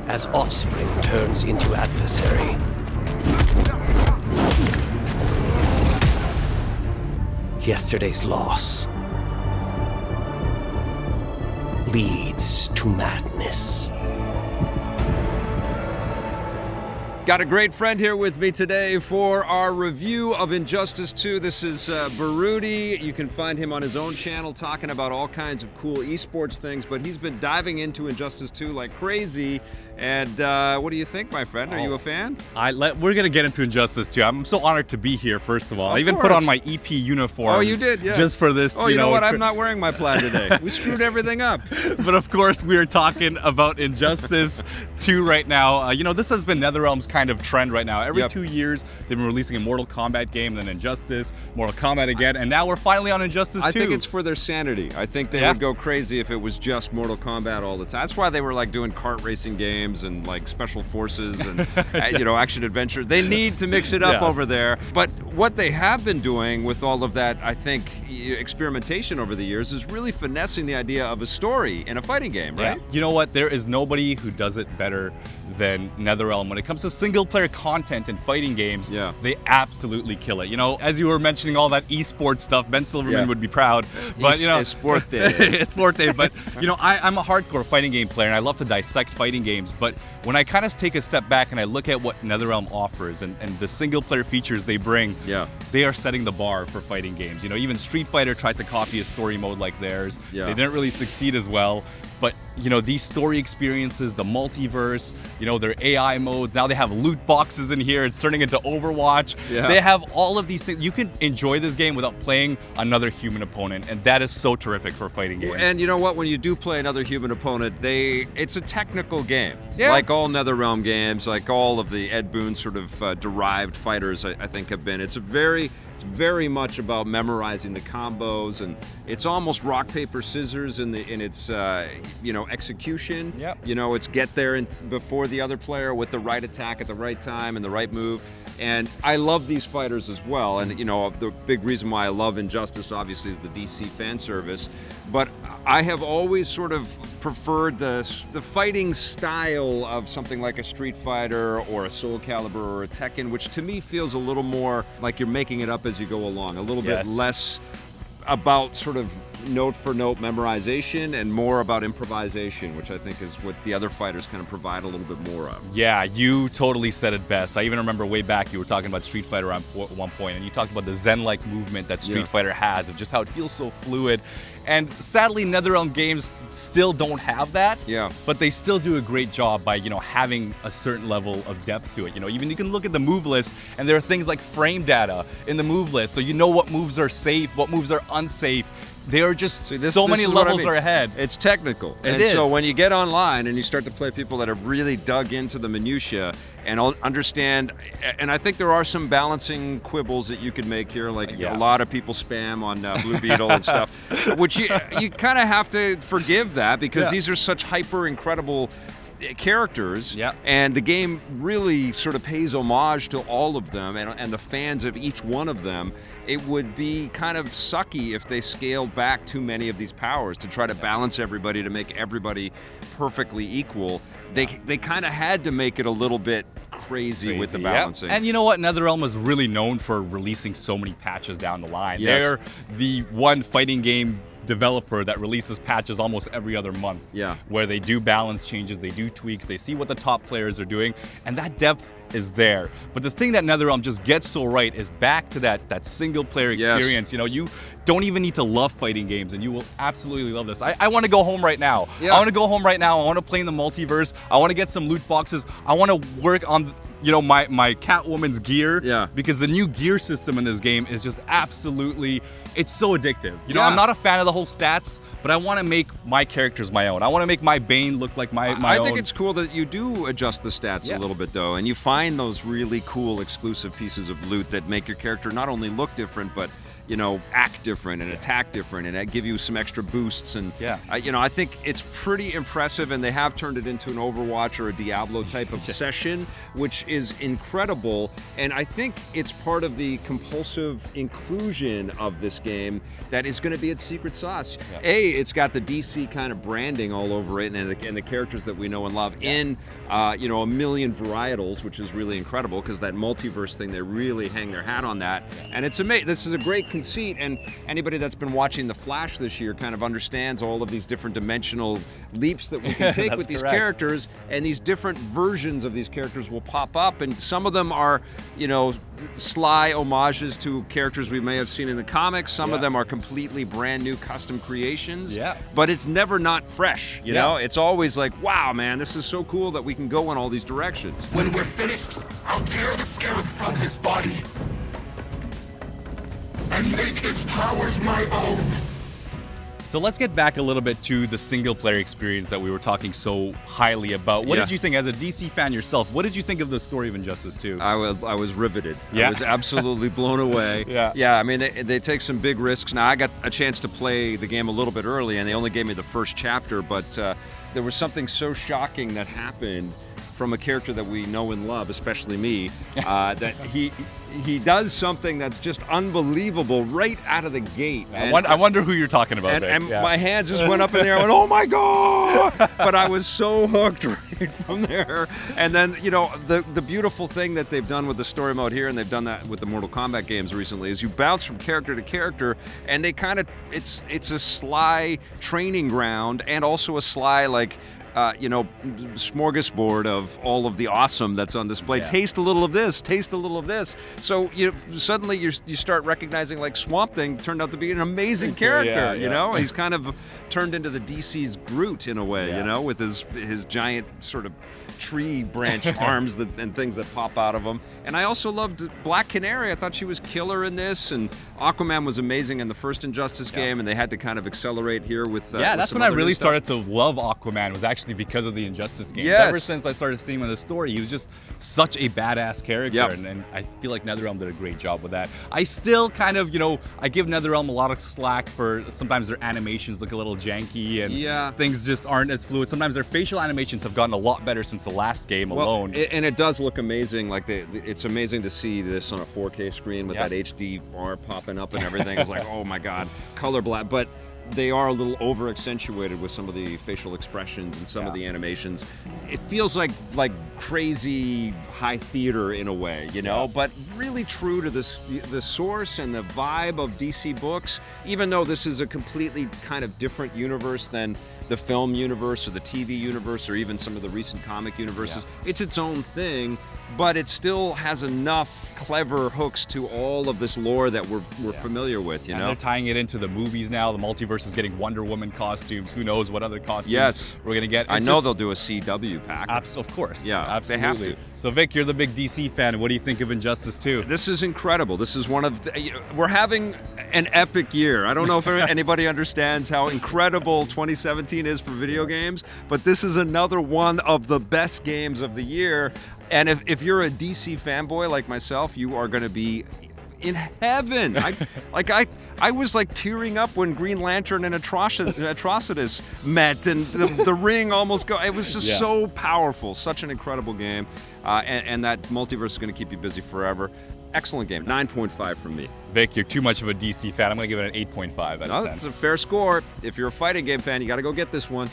as offspring turns into adversary. Yesterday's loss leads to madness. Got a great friend here with me today for our review of Injustice 2. This is Behrudi. You can find him on his own channel talking about all kinds of cool esports things, but he's been diving into Injustice 2 like crazy. And what do you think, my friend? Are you a fan? We're going to get into Injustice 2. I'm so honored to be here, first of all. I even put on my EP uniform. Oh, you did? Yes. Just for this, you know what? I'm not wearing my plaid today. We screwed everything up. But of course, we are talking about Injustice 2 right now. This has been NetherRealm's kind of trend right now. Every 2 years, they've been releasing a Mortal Kombat game, then Injustice, Mortal Kombat again, and now we're finally on Injustice 2. I think it's for their sanity. I think they would go crazy if it was just Mortal Kombat all the time. That's why they were like doing kart racing games and like special forces and action adventure. They need to mix it up over there. But what they have been doing with all of that, I think, experimentation over the years is really finessing the idea of a story in a fighting game, right? You know what? There is nobody who does it better than NetherRealm. When it comes to single-player content in fighting games, they absolutely kill it. As you were mentioning all that esports stuff, Ben Silverman would be proud. But Sport day. It's sport day. But I'm a hardcore fighting game player, and I love to dissect fighting games. But when I kind of take a step back and I look at what NetherRealm offers and the single-player features they bring, they are setting the bar for fighting games. Even Street Fighter tried to copy a story mode like theirs. They didn't really succeed as well. But these story experiences, the multiverse, their AI modes, now they have loot boxes in here, it's turning into Overwatch. They have all of these things. You can enjoy this game without playing another human opponent, and that is so terrific for a fighting game. And you know what, when you do play another human opponent, it's a technical game. Like all NetherRealm games, like all of the Ed Boon sort of derived fighters I think have been. It's very much about memorizing the combos, and it's almost rock paper scissors in its execution. It's get there before the other player with the right attack at the right time and the right move. And I love these fighters as well. And the big reason why I love Injustice obviously is the DC fan service. But I have always sort of preferred the fighting style of something like a Street Fighter or a Soul Calibur or a Tekken, which to me feels a little more like you're making it up as you go along, a little bit less about sort of note-for-note memorization and more about improvisation, which I think is what the other fighters kind of provide a little bit more of. Yeah, you totally said it best. I even remember way back you were talking about Street Fighter at one point, and you talked about the Zen-like movement that Street Fighter has, of just how it feels so fluid. And sadly, NetherRealm games still don't have that. But they still do a great job by, having a certain level of depth to it. Even you can look at the move list, and there are things like frame data in the move list, so you know what moves are safe, what moves are unsafe. They are just so many levels are ahead. It's technical. So when you get online and you start to play people that have really dug into the minutia and understand, and I think there are some balancing quibbles that you could make here, like a lot of people spam on Blue Beetle and stuff, which you kind of have to forgive that because these are such hyper incredible characters, and the game really sort of pays homage to all of them and the fans of each one of them. It would be kind of sucky if they scaled back too many of these powers to try to balance everybody, to make everybody perfectly equal. They kind of had to make it a little bit crazy with the balancing. And you know what? NetherRealm was really known for releasing so many patches down the line. They're the one fighting game developer that releases patches almost every other month, where they do balance changes, they do tweaks, they see what the top players are doing, and that depth is there. But the thing that NetherRealm just gets so right is back to that single player experience. You don't even need to love fighting games, and you will absolutely love this. I want to go home right now. I want to go home right now. I want to play in the multiverse. I want to get some loot boxes. I want to work on my Catwoman's gear, because the new gear system in this game is just absolutely, it's so addictive. I'm not a fan of the whole stats, but I want to make my characters my own. I want to make my Bane look like my own. I think it's cool that you do adjust the stats a little bit though, and you find those really cool exclusive pieces of loot that make your character not only look different, but act different and attack different and give you some extra boosts. And I think it's pretty impressive, and they have turned it into an Overwatch or a Diablo type of session, which is incredible. And I think it's part of the compulsive inclusion of this game that is going to be its secret sauce. It's got the DC kind of branding all over it, and the characters that we know and love in a million varietals, which is really incredible, because that multiverse thing, they really hang their hat on that. And it's amazing. This is a great conceit, and anybody that's been watching The Flash this year kind of understands all of these different dimensional leaps that we can take with these characters, and these different versions of these characters will pop up, and some of them are, sly homages to characters we may have seen in the comics. Some of them are completely brand new custom creations, but it's never not fresh, you know? It's always like, wow, man, this is so cool that we can go in all these directions. When we're finished, I'll tear the scarab from his body and make its powers my own. So let's get back a little bit to the single-player experience that we were talking so highly about. What did you think, as a DC fan yourself, what did you think of the story of Injustice 2? I was riveted. I was absolutely blown away. I mean, they take some big risks. Now, I got a chance to play the game a little bit early, and they only gave me the first chapter, but there was something so shocking that happened from a character that we know and love, especially me, that he does something that's just unbelievable right out of the gate. I wonder who you're talking about. And my hands just went up in the air. I went, oh my God! But I was so hooked right from there. And then, the beautiful thing that they've done with the story mode here, and they've done that with the Mortal Kombat games recently, is you bounce from character to character, and they kind of, it's a sly training ground, and also a sly, smorgasbord of all of the awesome that's on display. Taste a little of this, taste a little of this. So suddenly you start recognizing, like, Swamp Thing turned out to be an amazing character. He's kind of turned into the DC's Groot in a way, with his giant sort of tree branch arms and things that pop out of them. And I also loved Black Canary. I thought she was killer in this, and Aquaman was amazing in the first Injustice game, and they had to kind of accelerate here with that's when I really started to love Aquaman, was actually because of the Injustice games. Ever since I started seeing him in the story, he was just such a badass character, and I feel like NetherRealm did a great job with that. I still kind of, I give NetherRealm a lot of slack for sometimes their animations look a little janky, and things just aren't as fluid. Sometimes their facial animations have gotten a lot better since the last game alone. And it does look amazing. Like, it's amazing to see this on a 4K screen with that HDR popping up and everything. It's like, oh my God, color black. But they are a little over accentuated with some of the facial expressions and some of the animations. It feels like crazy high theater in a way, but really true to the source and the vibe of DC books, even though this is a completely kind of different universe than the film universe or the TV universe or even some of the recent comic universes. It's its own thing, but it still has enough clever hooks to all of this lore that we're familiar with, And they're tying it into the movies now. The multiverse is getting Wonder Woman costumes. Who knows what other costumes we're going to get. I know they'll do a CW pack. Of course. Yeah, absolutely. They have to. So, Vic, you're the big DC fan. What do you think of Injustice 2? This is incredible. This is one of we're having an epic year. I don't know if anybody understands how incredible 2017 is for video games, but this is another one of the best games of the year. And if you're a DC fanboy like myself, you are going to be in heaven. I was like tearing up when Green Lantern and Atrocitus met, and the ring almost go. It was just so powerful. Such an incredible game, and that multiverse is going to keep you busy forever. Excellent game. 9.5 from me. Vic, you're too much of a DC fan. I'm going to give it an 8.5 out of 10. It's a fair score. If you're a fighting game fan, you got to go get this one.